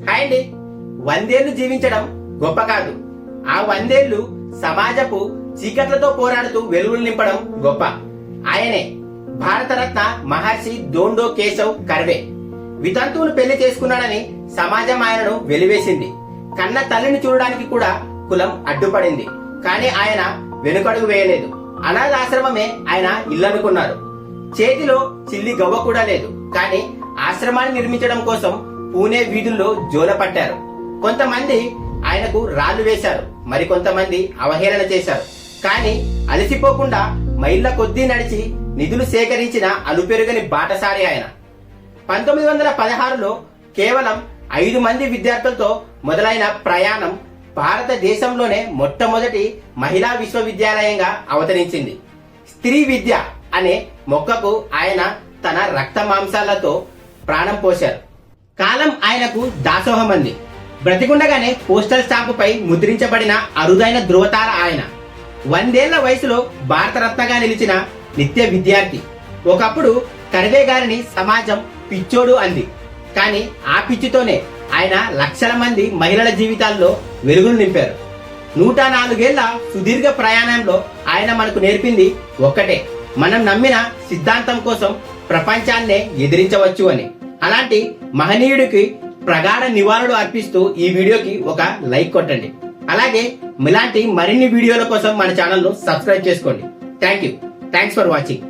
Hi అండి. 100 ఏళ్లు జీవించడం గొప్ప కాదు, ఆ 100 ఏళ్లు సమాజపు చీకట్లతో పోరాడుతూ వెలుగులు నింపడం గొప్ప. ఆయనే భారతరత్న మహర్షి దోండో కేశవ్ కర్వే. వితంతువును పెళ్లి చేసుకున్నాడని సమాజం ఆయనను వెలివేసింది. కన్న తల్లిని చూడడానికి కూడా కులం అడ్డుపడింది. కానీ ఆయన వెనుకడుగు వేయలేదు. అనాథాశ్రమమే ఆయన ఇల్లనుకున్నారు. చేతిలో చిల్లి గవ్వ కూడా లేదు. కానీ ఆశ్రమాన్ని నిర్మించడం కోసం పూణే వీధుల్లో జోల పట్టారు. కొంతమంది ఆయనకు రాళ్లు వేశారు, మరికొంతమంది అవహేళన చేశారు. కానీ అలసిపోకుండా మైళ్ల కొద్దీ నడిచి నిధులు సేకరించిన అలుపెరుగని బాటసారి ఆయన. 1916లో కేవలం 5 మంది విద్యార్థులతో మొదలైన ప్రయాణం భారతదేశంలోనే మొట్టమొదటి మహిళా విశ్వవిద్యాలయంగా అవతరించింది. స్త్రీ విద్య అనే మొక్కకు ఆయన తన రక్త మాంసాలతో ప్రాణం పోశారు. కాలం ఆయనకు దాసోహమంది. బ్రతికుండగానే పోస్టల్ స్టాంపుపై ముద్రించబడిన అరుదైన ధృవతార ఆయన. 100 ఏళ్ల వయసులో భారతరత్నగా నిలిచిన నిత్య విద్యార్థి. ఒకప్పుడు కర్వే గారిని సమాజం పిచ్చోడు అంది. కానీ ఆ పిచ్చితోనే ఆయన లక్షల మంది మహిళల జీవితాల్లో వెలుగులు నింపారు. 104 ఏళ్ల సుదీర్ఘ ప్రయాణంలో ఆయన మనకు నేర్పింది ఒక్కటే: మనం నమ్మిన సిద్ధాంతం కోసం ప్రపంచాన్నే ఎదిరించవచ్చు అని. అలాంటి మహనీయుడికి ప్రగాఢ నివాళులు అర్పిస్తూ ఈ వీడియోకి ఒక లైక్ కొట్టండి. అలాగే ఇలాంటి మరిన్ని వీడియోల కోసం మన ఛానల్ ను సబ్స్క్రైబ్ చేసుకోండి. Thanks for watching.